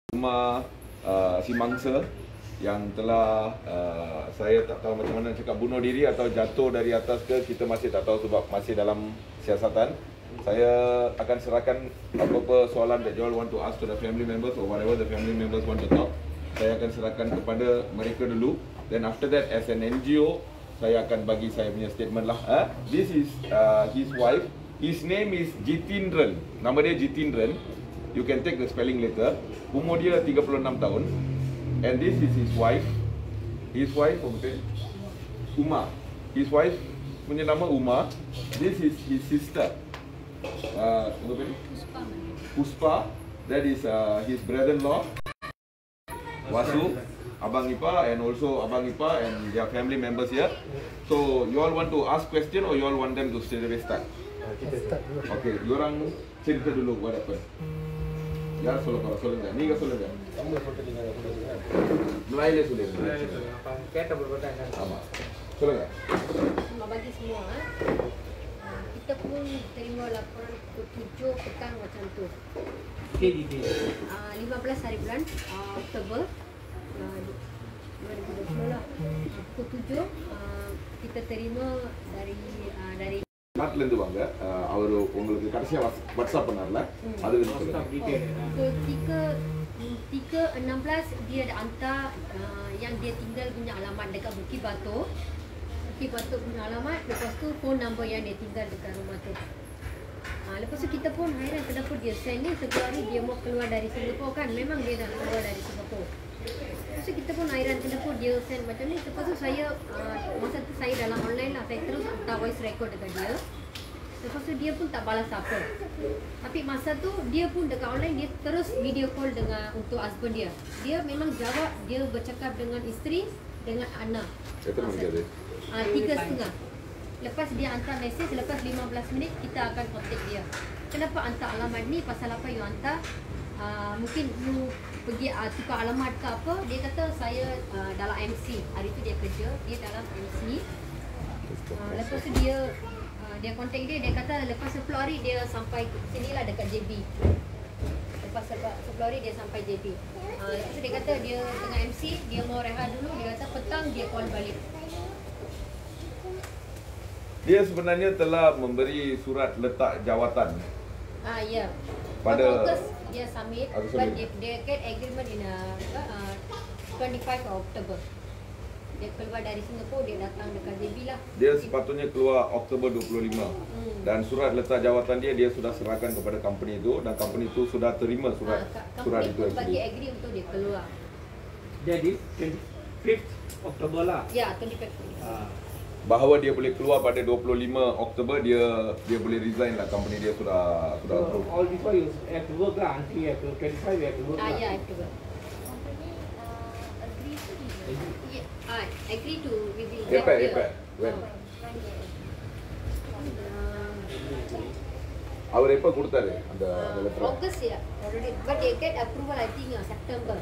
rumah si mangsa yang telah saya tak tahu macam mana cakap bunuh diri atau jatuh dari atas ke, kita masih tak tahu sebab masih dalam siasatan. Saya akan serahkan apa-apa soalan that you all want to ask to the family members or whatever the family members want to talk. Saya akan serahkan kepada mereka dulu. Then after that, as an NGO, saya akan bagi saya punya statement lah. This is his wife. His name is Jitindran. Nama dia Jitindran. You can take the spelling later. Umur dia 36 tahun. And this is his wife. His wife, Uma. His wife punya nama Uma. This is his sister. Puspa. That is his brother-in-law. Wasu, Abang Ipa, and also Abang Ipa and their family members here. So, you all want to ask question or you all want them to straight away start? Okay, you orang cerita dulu what happened. Ya, சொல்லுங்க. நீங்க சொல்லுங்க. Melayu சொல்லுங்க. கேட்ட perbuatan. ஆமா. சொல்லுங்க. Bagi semua, kita pun terima laporan pukul 7 petang macam tu. 15 hari bulan Oktober 2020 lah. Pukul 7 kita terima dari நாட்டுல இருந்து வாங்க. அவர் உங்களுக்கு கடைசியா வாட்ஸ்அப் பண்ணார்ல, அது சொல்லுங்க. Pukul 3.16 dia ada hantar yang dia tinggal punya alamat dekat Bukit Batok. Bukit Batok punya alamat, lepas tu phone number yang dia tinggal dekat rumah tu. Lepas tu kita pun hairan kenapa dia send ni sebelum hari dia mau keluar dari Singapura kan. Memang dia dah keluar dari Singapura. Lepas tu kita pun hairan kenapa dia send macam ni. Lepas tu saya, masa tu saya dalam online lah, saya terus hantar voice record dekat dia. Lepas tu dia pun tak balas apa. Tapi masa tu dia pun dekat online, dia terus video call dengan untuk husband dia. Dia memang jawab, dia bercakap dengan isteri, dengan anak. எத்தனை மணிக்கு அது? 3.30. Lepas dia hantar mesej, lepas 15 minit kita akan contact dia. Kenapa hantar alamat ni? Pasal apa you hantar? Mungkin you pergi tukar alamat ke apa. Dia kata saya dalam MC. Hari tu dia kerja, dia dalam MC. Lepas tu dia contact dia kata lepas 10 hari dia sampai sini lah dekat JB. Lepas 10 hari dia sampai JB. Lepas tu dia kata dia tengah MC, dia mau rehat dulu. Dia kata petang dia call balik. Dia sebenarnya telah memberi surat letak jawatan. Ya. Pada August dia submit, but dia get agreement in 25 October. Dia keluar dari Singapura, dia datang dekat JB lah. Dia sepatutnya keluar Oktober 25. Dan surat letak jawatan dia sudah serahkan kepada company itu dan company itu sudah terima surat itu. Company bagi agree untuk dia keluar. Jadi 25 Oktober lah. Ya, 25. Bahawa dia boleh keluar pada 25 Oktober, dia boleh resign lah, company dia sudah approve. All before you have to work lah, until you have to 25 you have to work lah. Ya, have to work. Agree to within Epek. When? அவர் எப்ப கொடுத்தாரு அந்த letter? August ya, already. But they get approval I think September.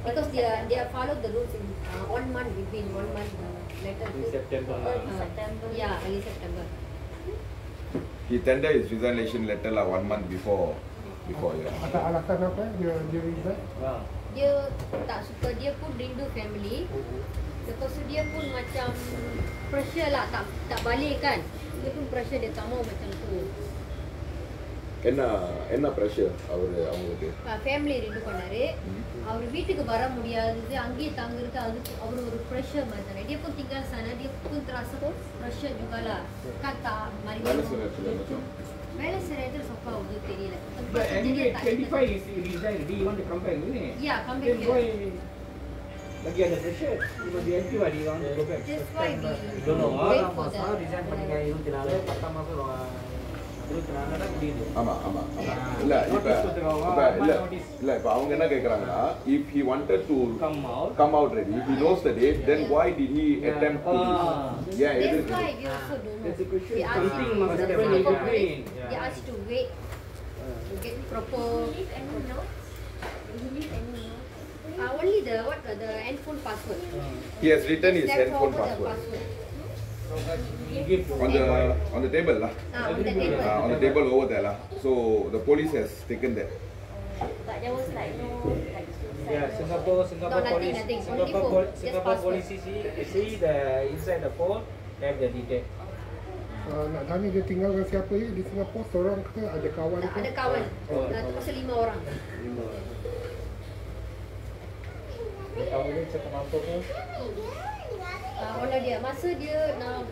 Because they follow the rules in 1 month between 1 month later. In September. Yeah, early September. He tender his resignation letter lah 1 month before ya. Ada alasan apa dia resign? Dia tak suka, dia pun rindu family. Lepas tu dia pun macam pressure lah, tak balik kan. Dia pun pressure, dia tak mau macam tu. என்ன pressure அவங்களுக்கு? Family ரெண்டு பண்ணாரு. அவர் வீட்டுக்கு வர முடியாது, அங்கேயே தங்குறது, அதுக்கு அவர் ஒரு ப்ரெஷர் மாதிரி. Dia pun tinggal sana, dia pun terasa pressure jugalah. Kata mari வேலை செய்யறது சொப்பா வந்து தெரியல. But anyway 25 is resign, do you want to come back ni? Yeah, come back here. Lagi ada pressure. Because the NQ ada orang go back. That's why we don't know. wait for the resign பண்ணிங்க 24 10 மாசம் ஆமா இல்ல இப்ப அவங்க என்ன கேக்குறாங்கன்னா, if he wanted to come out ready, if he knows the date, then why did he attempt to yeah, that's why we also don't know. That's the question. They asked to wait to get proper only the handphone password. He has written his handphone password. On the table lah. On the table. On the table over there lah. So the police has taken that. But there was like no like suicide. Yeah, no- Singapore nothing, police, nothing. Only Singapore, phone. Just Singapore password. police see the inside the phone, then they detect. Nak tanya dia tinggal dengan siapa je di Singapura, seorang ke ada kawan ke? Ada kawan. Oh. Tu pasal 5 orang. Dia tahu dia cakap apa ke? Owner dia. Masa dia nak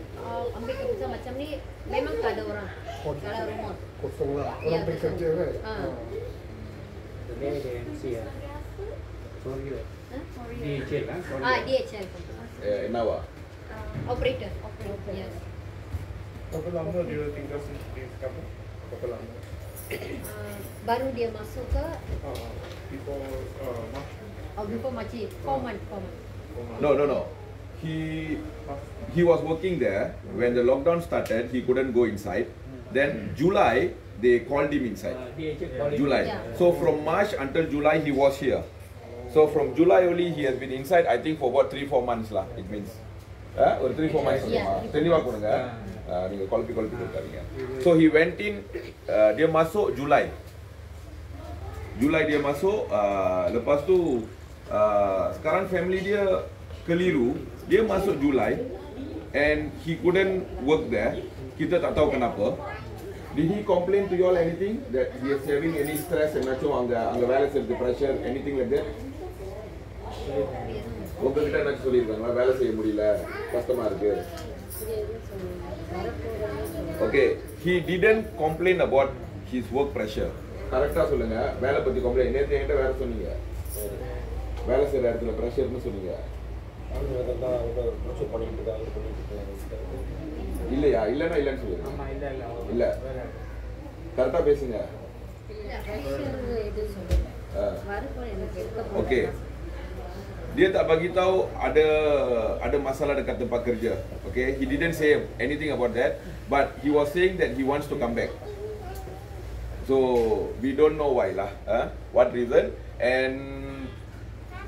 ambil keputusan macam ni, memang tak ada orang dalam rumah. Kosong lah. Ya, Orang pergi kosong. kerja kan? Dia MC lah. Sorry lah. Ha? DHL kan? Sorry. DHL. Nawa. Operator. Yes. Berapa lama dia tinggal di Singapura? Berapa lama? Baru dia masuk ke Before March. before makcik 4 months. No. He was working there. When the lockdown started, he couldn't go inside. Then July, they called him inside. DHL calling. July. Yeah. So from March until July, he was here. So from July only, he has been inside, I think for about 3-4 months lah. It means. Or 3-4 months. Yeah. தெளிவா கொடுங்க. நீங்க குழப்பி கொடுக்காதீங்க. So he went in, dia masuk July dia masuk, lepas tu sekarang family dia keliru, dia masuk July and he couldn't work there. Kita tak tahu kenapa. Did he complain to you all anything that he is having any stress and அங்க வேலை செய்யறது pressure, anything like that? உங்ககிட்ட என்ன சொல்லிருக்காங்க, வேலை செய்ய முடியல, கஷ்டமா இருக்கு. Okay, he didn't complain about his work pressure. கரெக்டா சொல்லுங்க, வேலை பத்தி complain. நேத்து என்கிட்ட வேற சொன்னீங்க, வேலை செய்யற இடத்துல pressure-னு சொன்னீங்க. இல்லையா? இல்லைன்னா இல்லைன்னு சொல்லுங்க. ஆமா, இல்ல. இல்ல. கரெக்டா பேசுங்க. Okay. Dia tak bagi tahu ada masalah dekat tempat kerja. Okay, he didn't say anything about that, but he was saying that he wants to come back. So we don't know why lah, what reason. And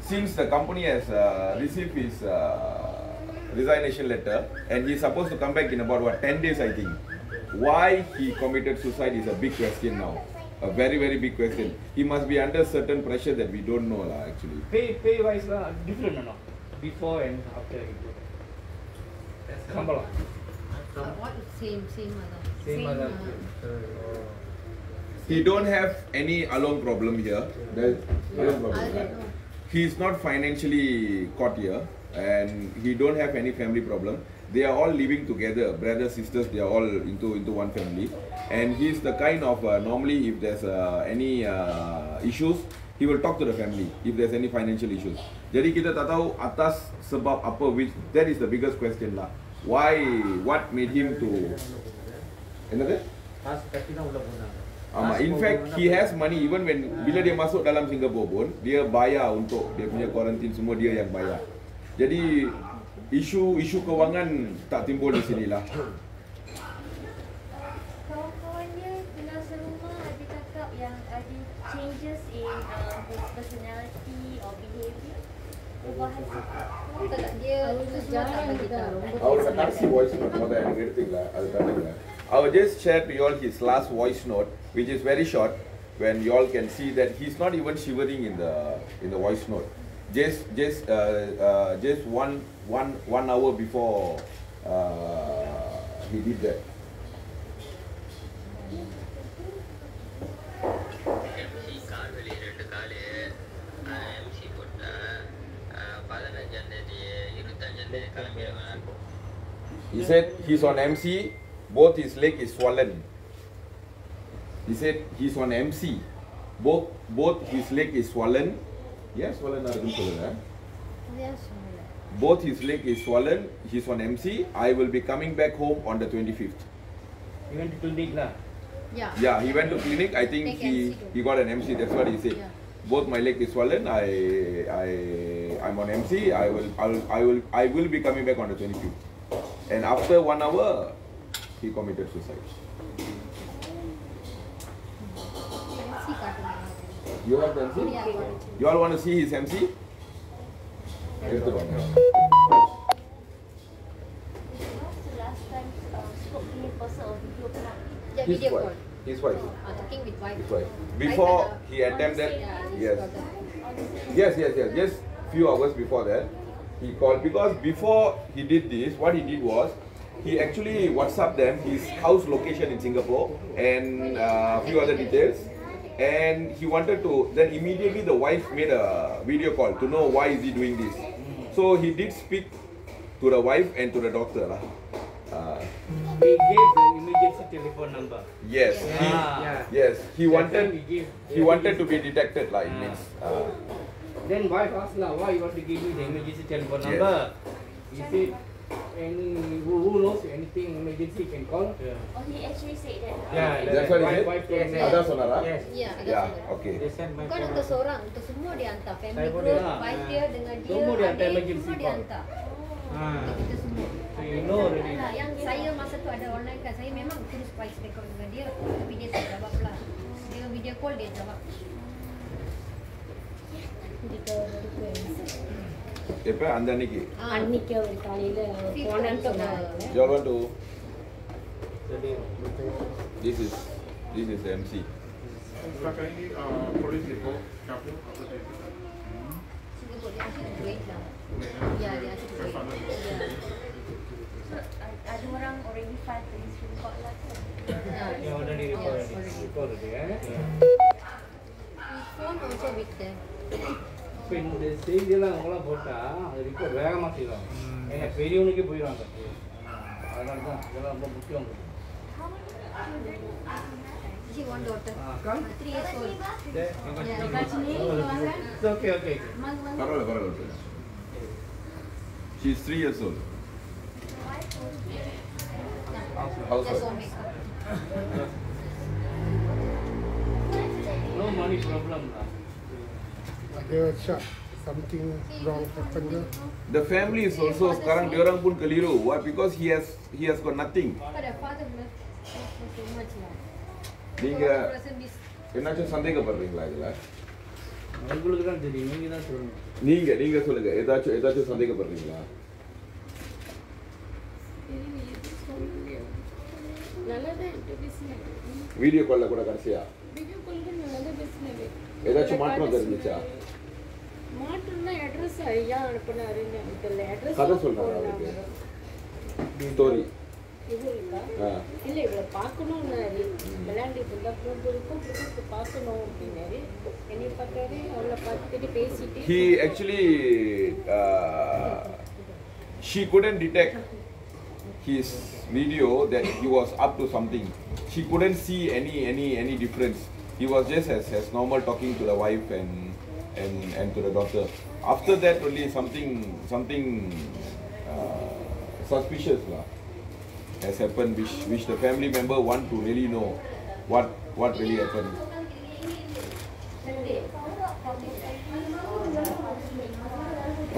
since the company has received his resignation letter and he's supposed to come back in about 10 days, I think. Why he committed suicide is a big question now. A very, very big question. He must be under certain pressure that we don't know lah actually. Pay wise lah, different or not? Before and after you go. Sambal lah. What same Same lah. He don't have any alone problem here. There's alone problem. Right? He's not financially caught here and he don't have any family problem. They are all living together, brothers, sisters, they are all into one family. And he's the kind of, normally if there's any issues, he will talk to the family if there's any financial issues. Jadi kita tak tahu atas sebab apa, which that is the biggest question lah. Why, what made him to, என்னது? In fact, he has money even when bila dia masuk dalam Singapore pun, dia bayar untuk dia punya quarantine, semua dia yang bayar. Jadi isu kewangan tak timbul di sini lah. Kawan-kawan dia tinggal serumah, ada cakap yang ada changes in his personality or behaviour. Perubahan sikap. Tak, dia itu semua tak bagi tahu. அவரோட கடைசி voice note முதல்ல எனக்கு எடுத்தீங்களா, அது காட்டுங்க. I will just share to you all his last voice note, which is very short, when you all can see that he's not even shivering in the voice note. Just one hour before he did that. He said he's on MC, both his leg is swollen. He said he's on MC, both his leg is swollen. Yes, swollen இருக்குன்னு சொல்லுங்க. Both his leg is swollen. He's on MC. I will be coming back home on the 25th. You went to clinic lah. Yeah, he went to clinic. I think he got an MC. That's what he said. Yeah. Both my leg is swollen. I'm on MC. I will be coming back on the 25th. And after 1 hour, he committed suicide. You have the MC? You all want to see his MC? எடுத்துட்டு வாங்க. Last time stroke punya person or video call. Dia His video what? call. His wife. Talking with wife. His wife. Before he attempted, yes. Just few hours before that, he called, because before he did this, what he did was, he actually WhatsApped them his house location in Singapore and a few other details, and he wanted to, then immediately the wife made a video call to know why is he doing this. So he did speak to the wife and to the doctor lah. He gave the emergency telephone number. Yes, he wanted to be detected like it means. Then wife asked lah, why you want to give me the emergency telephone number? He said, who knows anything emergency can call. Oh, he actually said that. That's what he said. Ada sonara. Yes. Ya, ada Yeah, saudara. okay. They send my Bukan untuk seorang, untuk semua dia hantar. Family Saya pun group, dia. wife dia dengan dia, Semua dia hantar adik, emergency semua dia call. hantar. Ah. Untuk kita semua. So you know already. Nah, yang saya masa tu ada online kan, saya memang terus voice record dengan dia, tapi dia tak jawab lah. Dia video call dia jawab. எப்ப அந்த அன்னைக்கு அன்னைக்கு அவர் காலையில போனேன்னு சொன்னாங்க. you all want to Jadi, this is the MC. Sekarang ini polis report kapur apa tadi? Singapore dia asyik duit lah. Ya, dia asyik duit. Ya. Ada orang already file police report lah kan? yang udah di report Yes, already. already. Report already, eh? His phone also with them. இப்போ இந்த செய்தியெல்லாம் அவங்களாம் போட்டால் அது report வேகமாக செய்வாங்க. ஏன்னா பெரியவனுக்கே போயிடுவாங்க. அதனால தான் இதெல்லாம் ரொம்ப முக்கியம். She one daughter. Kan? 3 years old. It's Ya, okay. பரவாயில்ல. She's 3 years old. Just Housewife. on makeup. No money problem lah. Ada syak something wrong happen ke? The family is also sekarang diorang pun keliru. Why? Because he has got nothing. But the father left so much lah. நீங்க Father doesn't miss. என்னாச்சும் சந்தேகப்படுறீங்களா இதுல? உங்களுக்கு தான் தெரியும், நீங்கள் தான் சொல்லணும். நீங்க சொல்லுங்க. ஏதாச்சும் சந்தேகப்படுறீங்களா? நல்லா தான் என்கிட்ட பேசினாரு. வீடியோ கால்ல கூட கடைசியா வீடியோ கால் கூட நல்லா தான் பேசினாரு. ஏதாச்சும் மாற்றம் தெரிஞ்சுச்சா? மாற்றம்னா அட்ரஸ் ஐயா அனுப்புனாருன்னு எனக்கு தெரியல. அட்ரஸ் கதை சொல்றாரு அவருக்கு. ஸ்டோரி. இது இருக்கா? ஆ. இல்லை இவளை பார்க்கணும்னாரு. விளையாண்டுட்டு இருந்தா பூம்புருக்கும் புதுக்கு பார்க்கணும் அப்படின்னாரு. என்னை பார்த்தாரு, அவளை பார்த்துட்டு பேசிட்டு He actually she couldn't detect his video that he was up to something. She couldn't see any difference. He was just as normal talking to the wife and to the daughter. After that only something suspicious lah has happened, which the family member want to really know what really happened.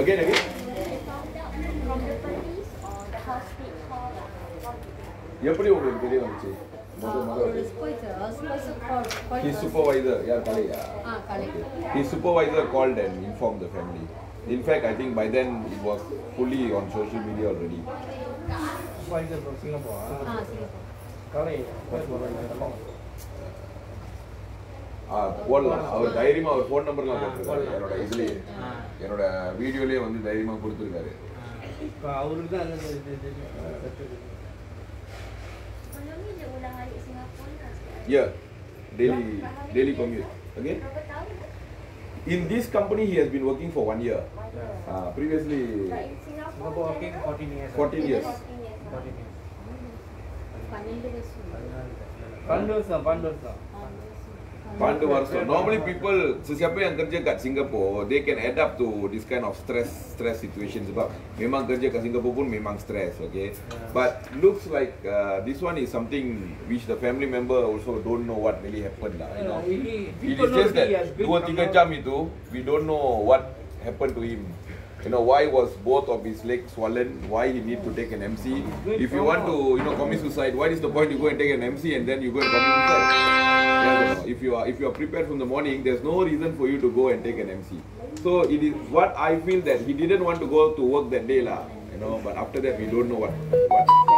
Again. From the police or the hospital call lah. எப்படி உங்களுக்கு தெரிய வந்துச்சு? Our supervisor called. His supervisor, யார் கலையா? Correct. His supervisor called and informed the family. In fact, I think by then it was fully on social media already. Supervisor from Singapore. Singapore. Kali, first one. போடலாம். அவர் தைரியமா அவர் phone நம்பர்லாம் போட்டிருக்காரு. போடலாம். என்னோட இதுலயே என்னோட வீடியோலயே வந்து தைரியமா கொடுத்திருக்காரு. இப்போ அவருக்கு தான் அந்த Sebelum ni dia ulang alik Singapura lah sekarang. Yeah, daily commute. Okay. Berapa tahun? In this company he has been working for 1 year. Previously But in Singapore, Singapore working 14 years. 14 years. 14 years. 14 years. 12 வருஷம். 12 வருஷம். Pandu Warso. Normally people, sesiapa yang kerja kat Singapore, they can adapt to this kind of stress situations. Sebab memang kerja kat Singapore pun memang stress, okay. But looks like this one is something which the family member also don't know what really happened lah. You know, it is just that 2-3 jam itu, we don't know what happened to him. You know, why was both of his legs swollen? Why he need to take an MC? If you want to, commit suicide, what is the point you go and take an MC and then you go and commit suicide? Yeah, no. If you are prepared from the morning, there's no reason for you to go and take an MC. So it is what I feel that he didn't want to go to work that day lah. But after that we don't know what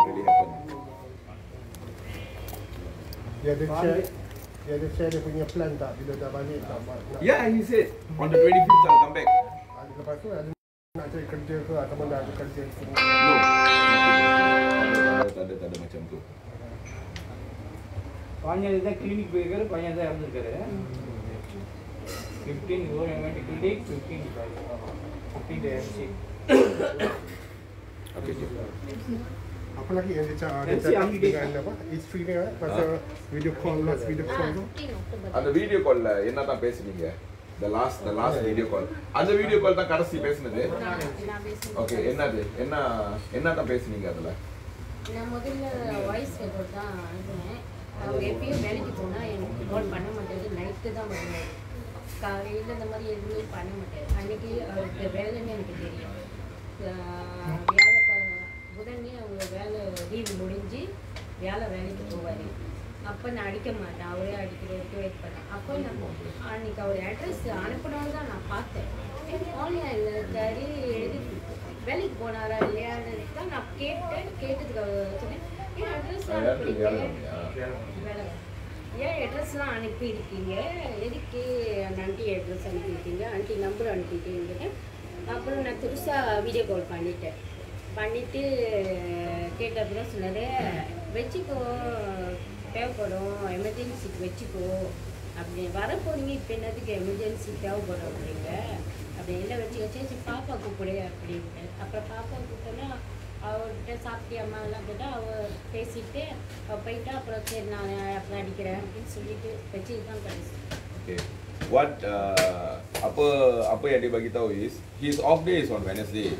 really happened. Dia ada share, dia punya plan tak bila dah balik tak nak. Yeah, he said on the 25th I'll come back. Lepas tu ada nak cari kerja ke ataupun dah ada kerja semua. No. Tak ada macam tu. Panjang dia klinik bergerak, panjang saya ambil kerja. 15 go yang main klinik, 15 dia MC. Okay, je. Apa lagi yang dia cakap MC ambil dengan apa? Isteri dia pasal video call, last video call tu. அந்த video கால்ல என்ன தான் பேசுனீங்க? The last video call. அந்த video call தான் கடைசி பேசுனது. Okay, என்னது? என்ன தான் பேசுனீங்க அதுல? நான் முதல்ல வாய்ஸ் ரெக்கார்ட் தான் அனுப்புனேன். அவங்க எப்பயும் வேலைக்கு போனால் எனக்கு கால் பண்ண மாட்டேது, நைட்டு தான் பண்ணுவார். காலையில் இந்த மாதிரி எதுவுமே பண்ண மாட்டேன். அன்றைக்கி அவருக்கு வேலைன்னு எனக்கு தெரியும். புதனே அவங்க வேலை லீவு முடிஞ்சு வேலைக்கு போவார். அப்போ நான் அடிக்க மாட்டேன், அவரே அடிக்கிறதுக்கு வெயிட் பண்ணேன். அப்போ நான் அன்றைக்கி அவர் அட்ரஸ் அனுப்பினோன்னு தான் நான் பார்த்தேன். ஆன்லைனில் இருக்காரு, வேலைக்கு போனாரா இல்லையான்னு தான் நான் கேட்டதுக்கு அவர் சொன்னேன், ஏன் அட்ரஸ் அனுப்பிடுங்க, வேலை ஏன் அட்ரஸ்லாம் அனுப்பியிருக்கீங்க, எதுக்கு ஆண்டி அட்ரஸ் அனுப்பியிருக்கீங்க, ஆண்டி நம்பர் அனுப்பிட்டீங்க. அப்புறம் நான் புதுசாக வீடியோ கால் பண்ணிவிட்டு கேட்ட அப்புறம் சொன்னார், வச்சுக்கோ தேவைப்படும், எமர்ஜென்சிக்கு வச்சுக்கோ அப்படி வரப்போனீங்க, இப்போ என்னதுக்கு எமர்ஜென்சி தேவைப்படும் அப்படிங்க அப்படி எல்லாம் வச்சு பாப்பா கூப்பிடு அப்படின்ட்டு. அப்புறம் பாப்பா கூப்பிட்டோன்னா அவர்கிட்ட சாப்பிட்டியம்மா எல்லாம் கேட்டால் அவள் பேசிட்டு அவள் போயிட்டா. அப்புறம் சரி நான் அப்புறம் அடிக்கிறேன் அப்படின்னு சொல்லிட்டு வச்சுட்டு தான் கடைசி. Okay. What apa yang dia bagi tahu is his off day is on Wednesday.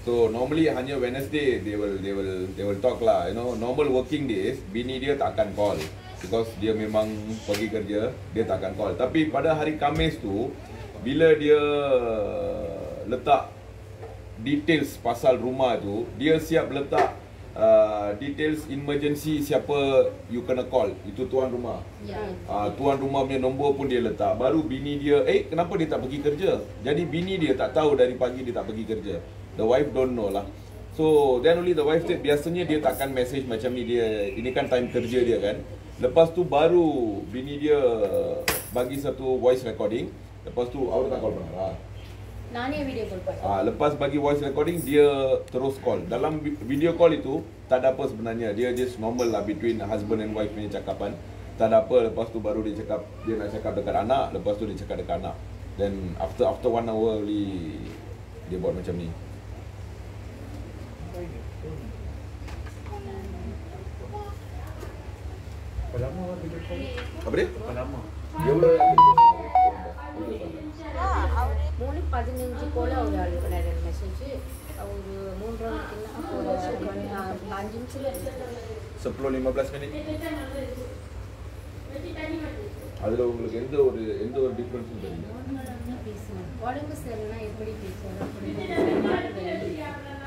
So normally hanya Wednesday they will talk lah. You know, normal working days bini dia tak akan call because dia memang pergi kerja, dia tak akan call. Tapi pada hari Khamis tu bila dia letak details pasal rumah tu, dia siap letak details emergency siapa you kena call. Itu tuan rumah. Tuan rumah punya nombor pun dia letak. Baru bini dia, kenapa dia tak pergi kerja? Jadi bini dia tak tahu dari pagi dia tak pergi kerja. The wife don't know lah. So then only the wife said biasanya dia takkan message macam ni, dia ini kan time kerja dia kan. Lepas tu baru bini dia bagi satu voice recording. Lepas tu awak tak call pernah lah. நானே video call பண்ணேன். Lepas bagi voice recording dia terus call. Dalam video call itu tak ada apa sebenarnya. Dia just normal lah between husband and wife punya cakapan. Tak ada apa. Lepas tu baru dia cakap, dia nak cakap dekat anak. Lepas tu dia cakap dekat anak. Then after 1 hour only dia buat macam ni. Apa dia? Dia boleh 3:15 போல அவர் அனுப்பினார் message. ஒரு 3 மணிக்கு ஒரு 5 நிமிஷம் 10-15 minit. அதுல உங்களுக்கு எந்த ஒரு டிஃபரன்ஸும் தெரியல. பேசுவேன். உடம்பு சரினா எப்படி பேசுவார்,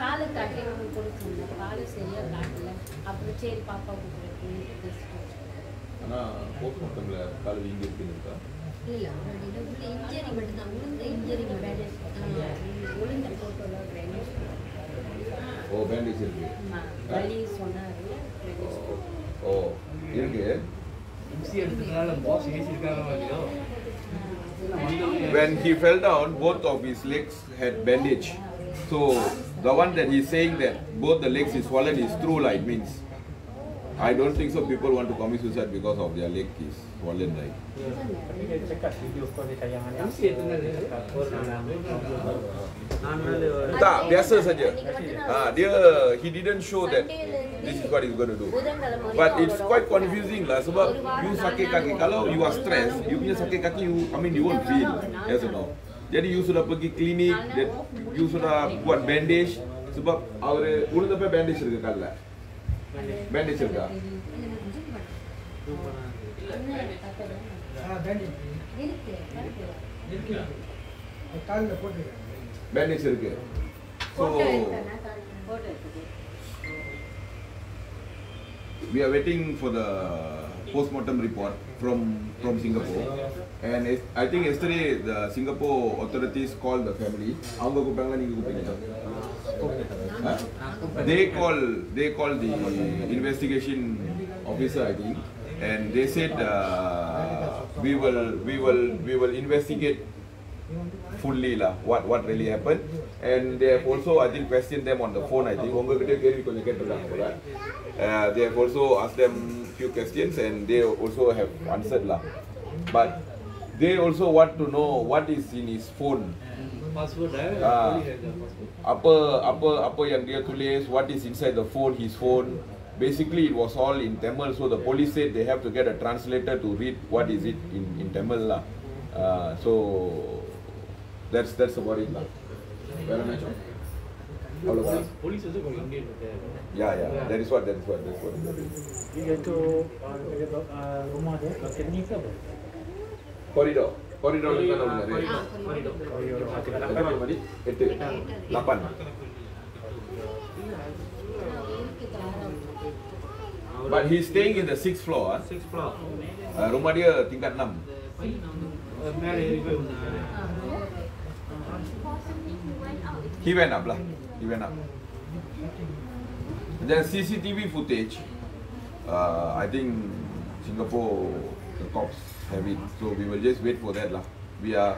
காலை காட்டி கொடுத்துருந்தேன், காலை சரியா காட்டல. அப்புறம் சரி பாப்பா கூப்பிட்டு பேசிட்டு. ஆனால் போஸ்ட்மார்ட்டம்ல கால் வீங்கி இருக்குன்னு இருக்கா? இல்லை, இன்ஜரி மட்டும்தான், உளுந்த இன்ஜரி பேண்டேஜ், உளுந்த போட்டோவில் ட்ரைனேஜ். ஓ, பேண்டேஜ் இருக்கு. வலி சொன்னார். ஓ இருக்கு. MC எடுத்துக்கனால பாஸ் ஏசிருக்காங்க இல்லையோ. When he fell down, both of his legs had bandage. So the one that he's saying that both the legs is swollen is true, like it means. I don't think so. People want to commit suicide because of their leg is swollen, right? Tapi dia cakap video call dia tayangan. MC itu Tak, biasa saja. He didn't show that this is what he's going to do. But it's quite confusing lah sebab you sakit kaki. Kalau you are stressed, you punya sakit kaki, you won't feel. Yes or no? Jadi you sudah pergi klinik, you sudah buat bandage sebab அவரு உளுந்தப்ப bandage இருக்கு கால்ல. Bandage இருக்கா? Bandage இருக்கு. So we are waiting for the post-mortem report from Singapore, and I think yesterday the Singapore authorities called the family. அவங்க கூப்பிட்டாங்களா நீங்க கூப்பிட்டீங்களா? They call the investigation officer, I think, and they said we will investigate fully lah what really happened, and they have also I think questioned them on the phone. I think they have also asked them few questions and they also have answered lah, but they also want to know what is in his phone. Password Apa yang dia tulis, what is inside the phone, his phone. Basically, it was all in Tamil, so the police said they have to get a translator to read what is it in Tamil lah. So that's about it lah. Police also got Indian there. Yeah. That is what. Dia tu rumah dia kat ni ke apa? Koridor dekat mana? Koridor. 8. But he's staying in the 6th floor. 6th floor. Rumah dia tingkat 6. He went up lah. The CCTV footage, I think Singapore, the cops have it. So we will just wait for that lah. We are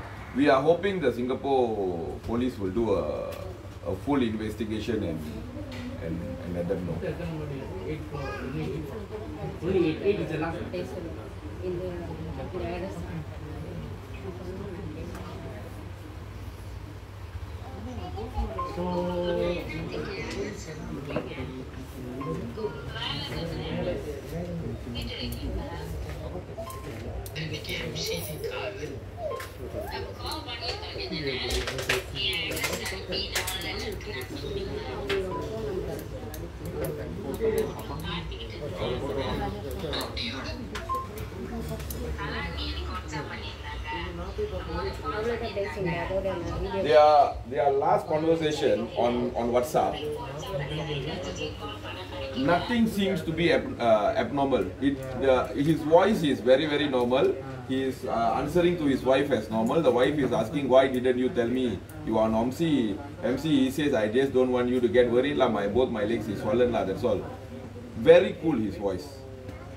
hoping the Singapore police will do a full investigation and let them know. Only 8 is the last. Their last conversation on WhatsApp, nothing seems to be abnormal. His voice is very normal. He is answering to his wife as normal. The wife is asking, why didn't you tell me you are on MC? He says, I just don't want you to get worried lah. Both my legs is swollen lah. That's all. Very cool his voice.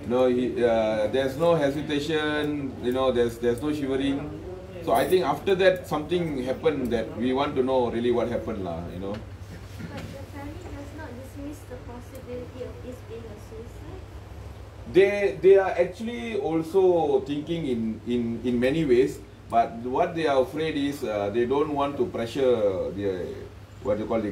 There's no hesitation. There's no shivering. So I think after that something happened that we want to know really what happened lah. But the family does not dismiss the possibility of this being a suicide. They are actually also thinking in many ways, but what they are afraid is they don't want to pressure the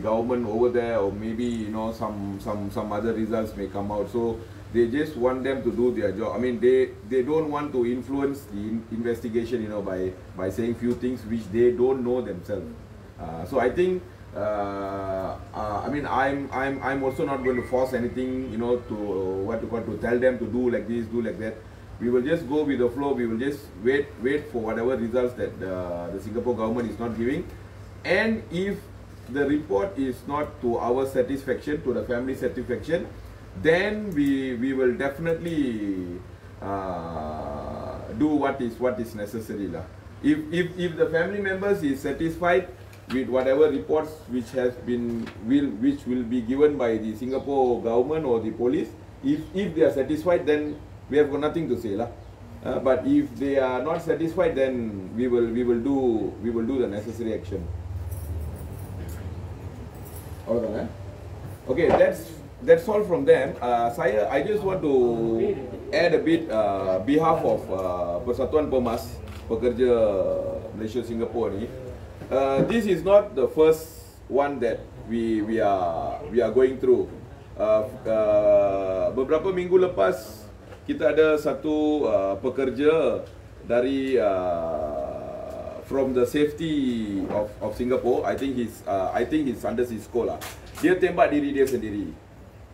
government over there, or maybe some other results may come out. So they just want them to do their job. I mean, they don't want to influence the investigation, by saying few things which they don't know themselves. So I think, I'm also not going to force anything, to tell them to do like this, do like that. We will just go with the flow. We will just wait for whatever results that the Singapore government is not giving, and if the report is not to our satisfaction, to the family satisfaction, then we will definitely do what is necessary lah. If the family members is satisfied with whatever reports which will be given by the Singapore government or the police, if they are satisfied, then we have got nothing to say lah. But if they are not satisfied, then we will do the necessary action. Okay, that's all from them. I just want to add a bit behalf of Persatuan Pemas Pekerja Malaysia Singapore ni. This is not the first one that we are going through. Beberapa minggu lepas kita ada satu pekerja dari from the safety of Singapore. I think he's under Cisco lah. Dia tembak diri dia sendiri.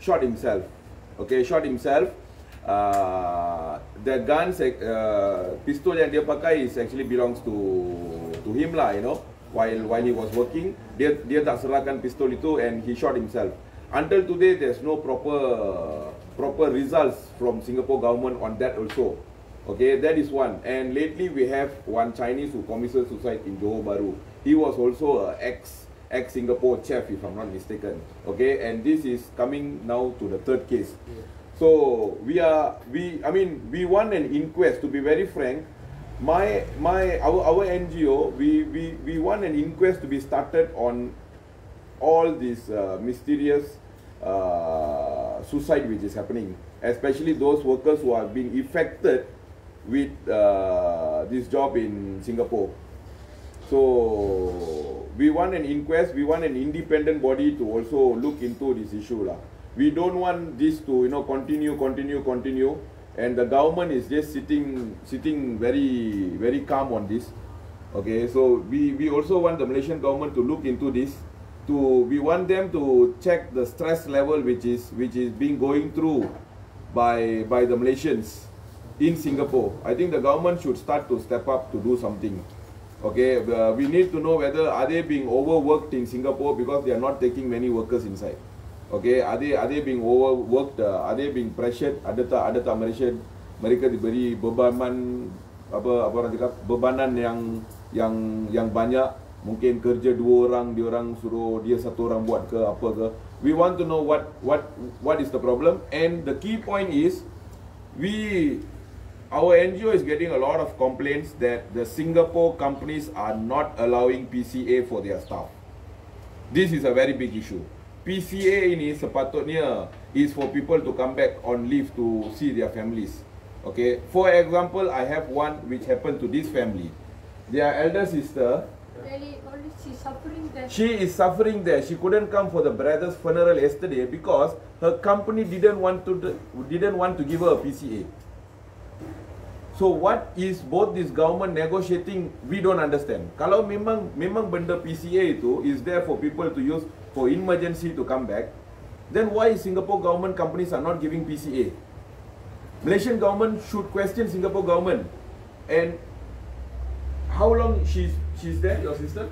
Shot himself. Okay, shot himself. The gun, pistol yang dia pakai is actually belongs to him lah, while he was working. Dia tak serahkan pistol itu and he shot himself. Until today, there's no proper results from Singapore government on that also. Okay, that is one. And lately we have one Chinese who committed suicide in Johor Bahru. He was also a ex-Singapore chef, if I'm not mistaken. Okay, and this is coming now to the third case. So we want an inquest. To be very frank, our NGO, we want an inquest to be started on all these mysterious suicide which is happening, especially those workers who are being affected with this job in Singapore. So we want an inquest, we want an independent body to also look into this issue lah. We don't want this to continue, and the government is just sitting very calm on this. Okay, so we also want the Malaysian government to look into this. We want them to check the stress level which is being going through by the Malaysians in Singapore. I think the government should start to step up to do something. Okay, we need to know whether are they being overworked in Singapore because they are not taking many workers inside. Okay, are they being overworked? Are they being pressured? Ada tak mereka diberi bebanan orang cakap bebanan yang banyak, mungkin kerja 2 orang, dia orang suruh dia 1 orang buat ke apa ke. We want to know what is the problem, and the key point is our NGO is getting a lot of complaints that the Singapore companies are not allowing PCA for their staff. This is a very big issue. PCA ini sepatutnya is for people to come back on leave to see their families. Okay, for example, I have one which happened to this family. Their elder sister, She's suffering there. she is suffering there. She couldn't come for the brother's funeral yesterday because her company didn't want to give her a PCA. So what is both this government negotiating? We don't understand. Kalau memang benda PCA itu is there for people to use for emergency to come back, then why Singapore government companies are not giving PCA? Malaysian government should question Singapore government. And how long she's there, your sister?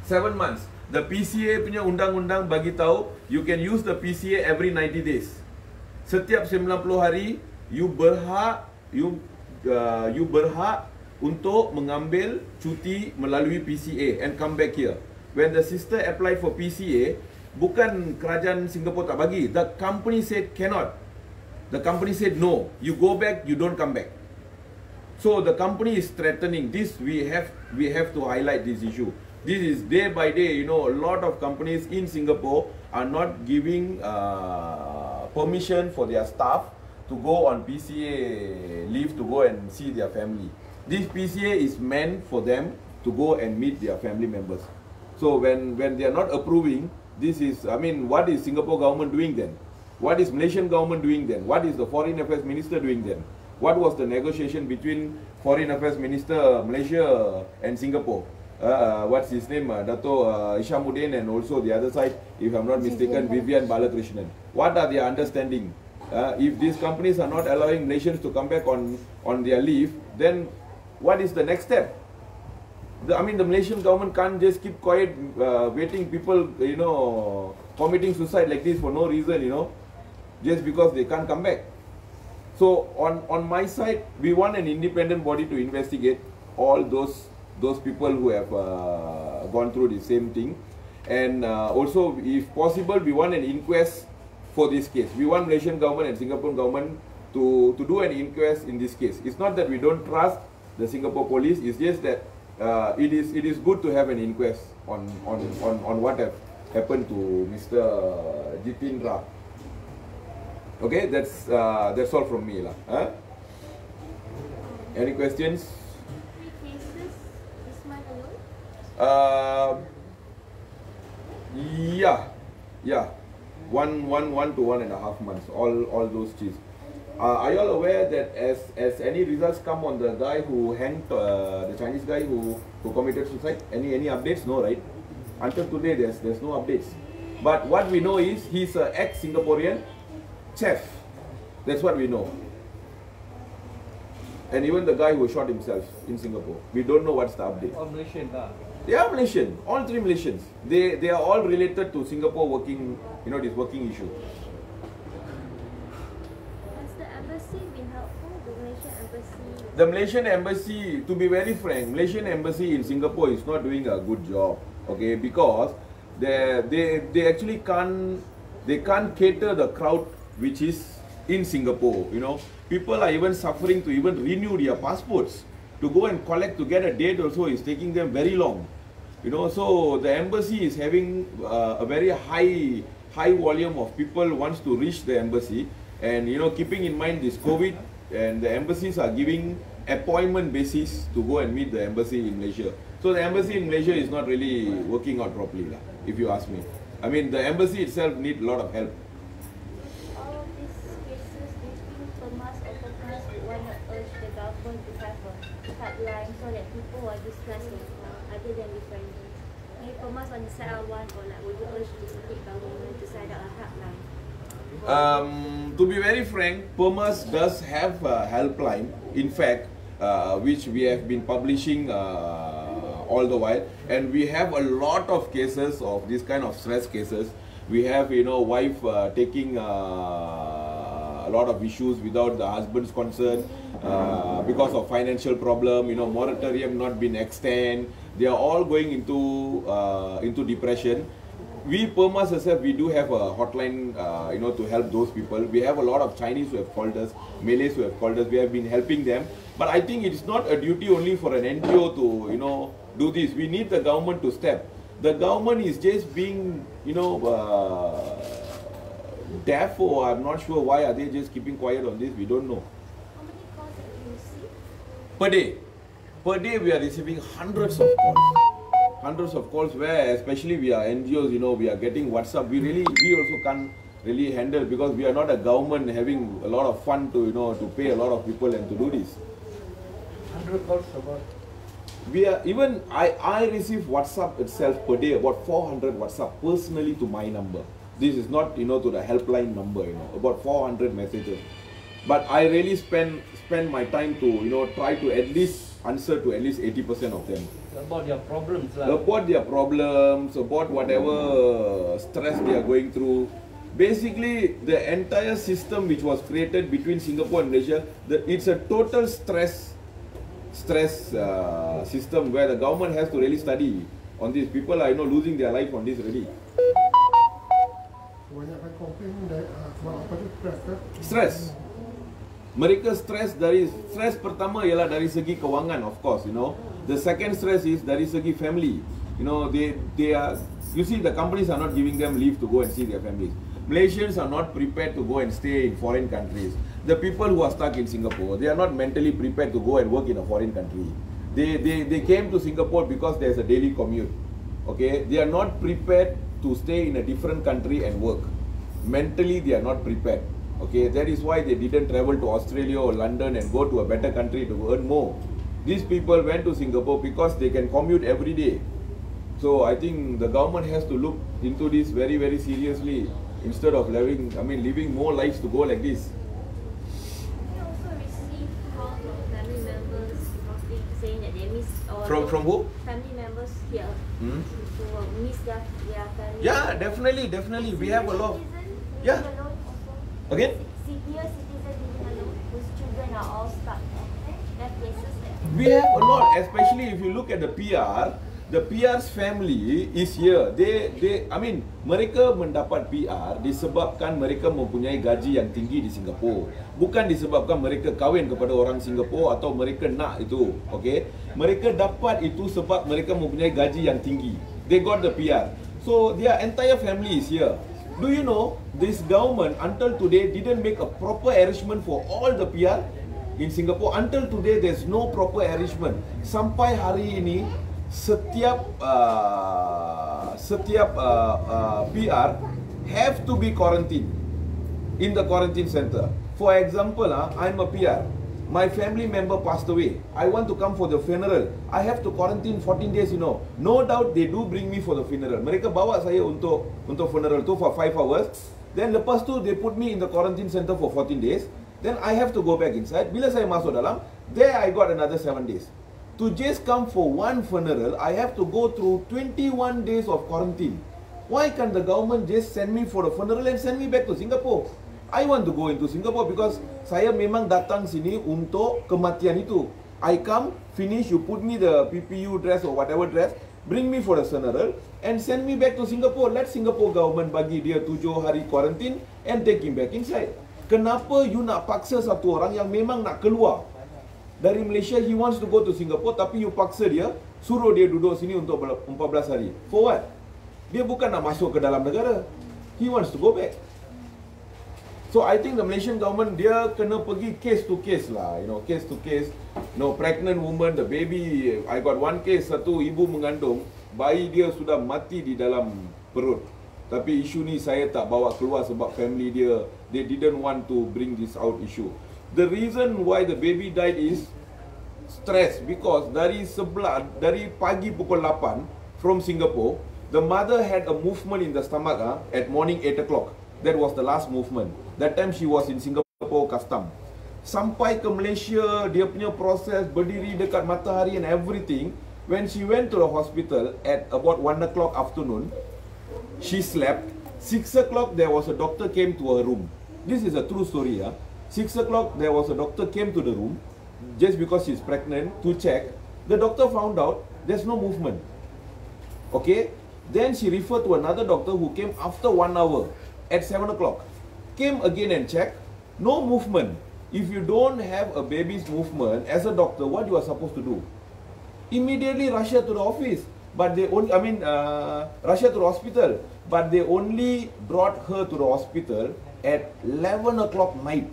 7 months. The PCA punya undang-undang bagi tahu you can use the PCA every 90 days. Setiap 90 hari you berhak untuk mengambil cuti melalui PCA and come back here. When the sister applied for PCA, bukan kerajaan Singapore tak bagi. The company said cannot. The company said no. You go back, you don't come back. So the company is threatening this. We have to highlight this issue. This is day by day. You know, a lot of companies in Singapore are not giving permission for their staff to go on PCA leave to go and see their family. This PCA is meant for them to go and meet their family members. So when they are not approving, this is, I mean, what is Singapore government doing then? What is Malaysian government doing then? What is the Foreign Affairs Minister doing then? What was the negotiation between Foreign Affairs Minister Malaysia and Singapore? What's his name? Dato Ishamuddin, and also the other side, if I'm not mistaken, Vivian Balakrishnan. What are their understanding? If these companies are not allowing Malaysians to come back on their leave, then what is the next step? The Malaysian government can't just keep quiet, waiting people, committing suicide like this for no reason, just because they can't come back. So on my side, we want an independent body to investigate all those people who have gone through the same thing, and also, if possible, we want an inquest for this case. We want Malaysian government and Singapore government to do an inquest in this case. It's not that we don't trust the Singapore police. It's just that it is good to have an inquest on what have happened to Mr. Jitindra. Okay, that's all from me lah. Any questions? 3 cases this month alone? Yeah. 1 to 1.5 months. All those cheese. Are you all aware that as any results come on the guy who hanged, the Chinese guy who committed suicide? Any updates? No, right? Until today, there's no updates. But what we know is he's an ex-Singaporean chef. That's what we know. And even the guy who shot himself in Singapore, we don't know what's the update. All Malaysian lah. They are Malaysian, all 3 Malaysians. They are all related to Singapore working, this working issue. Has the embassy been helpful? The Malaysian embassy? The Malaysian embassy, to be very frank, Malaysian embassy in Singapore is not doing a good job. Okay, because they actually can't cater the crowd which is in Singapore. You know, people are even suffering to even renew their passports. To go and collect, to get a date also is taking them very long. You know, so the embassy is having a very high volume of people wants to reach the embassy, and you know, keeping in mind this COVID, and the embassies are giving appointment basis to go and meet the embassy in Malaysia. So the embassy in Malaysia is not really working out properly, if you ask me. I mean, the embassy itself needs a lot of help. All of these cases, do you think Pemas or Pemas want to urge the government to have a hotline so that people are distressed other than referendum? Maybe Pemas want to set out one, or like would you urge the state government to set out a hotline? To be very frank, Pemas does have a helpline, in fact, which we have been publishing all the while, and we have a lot of cases of this kind of stress cases. We have, you know, wife taking a lot of issues without the husband's consent because of financial problem, you know, moratorium not been extended. They are all going into depression. We Pemas ourselves, we do have a hotline, you know, to help those people. We have a lot of Chinese who have called us, Malays who have called us. We have been helping them. But I think it's not a duty only for an NGO to, you know, do this. We need the government to step. The government is just being, you know, deaf, or I'm not sure why are they just keeping quiet on this. We don't know. How many calls have you received? Per day. Per day we are receiving hundreds of calls. Hundreds of calls where especially we are NGOs, you know, we are getting WhatsApp. We also can't really handle, because we are not a government having a lot of fun to, you know, to pay a lot of people and to do this. 100 calls about. We are even I receive WhatsApp itself per day about 400 WhatsApp personally to my number. This is not, you know, to the helpline number, you know, about 400 messages. But I really spend my time to, you know, try to at least answer to at least 80% of them. About their problems. About their problems, about whatever stress they are going through. Basically, the entire system which was created between Singapore and Malaysia, it's a total stress system where the government has to really study on this. People are, you know, losing their life on this already. Kebanyakan komplain sebab apa tu, stress kan? Stress. Mereka stress dari stress pertama ialah dari segi kewangan, of course, you know. The second stress is dari segi family. You know, they are, you see, the companies are not giving them leave to go and see their families. Malaysians are not prepared to go and stay in foreign countries. The people who are stuck in Singapore, they are not mentally prepared to go and work in a foreign country. They came to Singapore because there's a daily commute. Okay, they are not prepared to stay in a different country and work. Mentally, they are not prepared. Okay, that is why they didn't travel to Australia or London and go to a better country to earn more. These people went to Singapore because they can commute every day. So I think the government has to look into this very, very seriously instead of living more lives to go like this. We also received calls from family members saying that they miss, or From who? family members here Hmm? who miss their family. Yeah, definitely. We have a lot. Citizen Yeah. living alone also. Again? Senior citizen living alone whose children are all stuck. There are cases that. We have a lot, especially if you look at the PR. The PR's family is here. Mereka mendapat PR disebabkan mereka mempunyai gaji yang tinggi di Singapura. Bukan disebabkan mereka kahwin kepada orang Singapura atau mereka nak itu. Okay? Mereka dapat itu sebab mereka mempunyai gaji yang tinggi. They got the PR. So their entire family is here. Do you know, this government until today didn't make a proper arrangement for all the PR in Singapore. Until today there's no proper arrangement. Sampai hari ini setiap PR have to be quarantined in the quarantine center. For example, I'm a PR. My family member passed away. I want to come for the funeral. I have to quarantine 14 days, you know. No doubt they do bring me for the funeral. Mereka bawa saya untuk funeral tu for 5 hours. Then lepas tu they put me in the quarantine center for 14 days. Then I have to go back inside. Bila saya masuk dalam, there I got another 7 days. To just come for one funeral, I have to go through 21 days of quarantine. Why can't the government just send me for the funeral and send me back to Singapore? I want to go into Singapore because saya memang datang sini untuk kematian itu. I come, finish, you put me the PPU dress or whatever dress, bring me for the funeral and send me back to Singapore. Let Singapore government bagi dia 7 hari quarantine and take him back inside. Kenapa you nak paksa satu orang yang memang nak keluar dari Malaysia, he wants to go to Singapore, tapi you paksa dia, suruh dia duduk sini untuk 14 hari. For what? Dia bukan nak masuk ke dalam negara. He wants to go back. So I think the Malaysian government, dia kena pergi case to case lah, case to case. Pregnant woman, the baby, I got one case, satu ibu mengandung, bayi dia sudah mati di dalam perut. Tapi isu ni saya tak bawa keluar sebab family dia, they didn't want to bring this out issue. The reason why the baby died is stress, because dari pagi pukul 8 from Singapore, the mother had a movement in the stomach at morning 8 o'clock. That was the last movement. That time she was in Singapore custom. Sampai ke Malaysia, dia punya proses berdiri dekat matahari and everything. When she went to the hospital at about 1 o'clock afternoon, she slept. 6 o'clock there was a doctor came to her room. This is a true story. 6 o'clock there was a doctor came to the room just because she's pregnant to check. The doctor found out there's no movement. Okay, then she referred to another doctor who came after 1 hour at 7 o'clock. Came again and checked, no movement. If you don't have a baby's movement, as a doctor, what you are supposed to do? Immediately rush her to the office. But they only, rush her to the hospital. But they only brought her to the hospital at 11 o'clock night.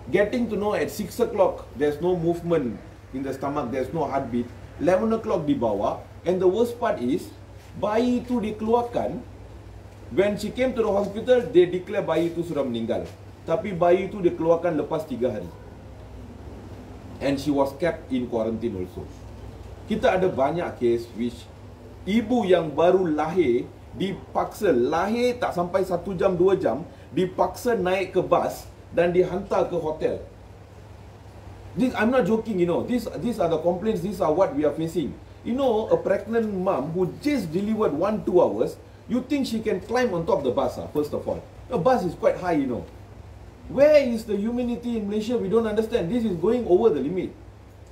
Getting to know at 6 o'clock, there's no movement in the stomach, there's no heartbeat. 11 o'clock dibawa. And the worst part is, bayi itu dikeluarkan. When she came to the hospital, they declare bayi itu sudah meninggal. Tapi bayi itu dikeluarkan lepas 3 hari. And she was kept in quarantine also. Kita ada banyak case which ibu yang baru lahir dipaksa, lahir tak sampai 1 jam 2 jam, dipaksa naik ke bas dan dihantar ke hotel. I'm not joking, These are the complaints, these are what we are facing. A pregnant mom who just delivered 1-2 hours, you think she can climb on top of the bus, first of all. The bus is quite high, Where is the humanity in Malaysia? We don't understand. This is going over the limit.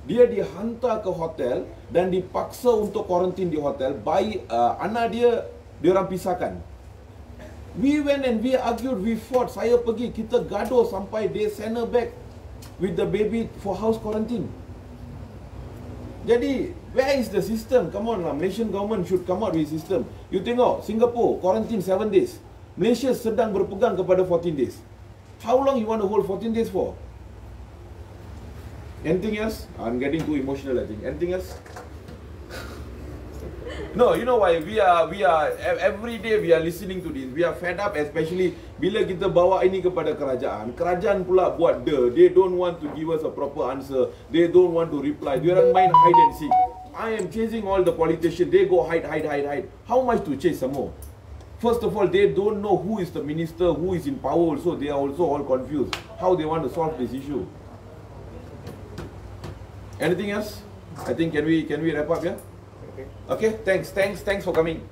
Dia dihantar ke hotel dan dipaksa untuk quarantine di hotel. Bayi, anak dia, diorang pisahkan. We went and we argued, we fought. Saya pergi, kita gaduh sampai they send her back with the baby for house quarantine. Jadi, where is the system? Come on lah, Malaysian government should come out with system. You tengok, Singapore quarantine 7 days. Malaysia sedang berpegang kepada 14 days. How long you want to hold 14 days for? Anything else? I'm getting too emotional, I think. Anything else? No, you know why? We are every day we are listening to this. We are fed up, especially bila kita bawa ini kepada kerajaan. Kerajaan pula buat they don't want to give us a proper answer. They don't want to reply. They don't mind hide and seek. I am chasing all the politicians. They go hide. How much to chase some more? First of all, they don't know who is the minister, who is in power also. They are also all confused. How they want to solve this issue? Anything else? I think can we wrap up, yeah? Okay, thanks for coming.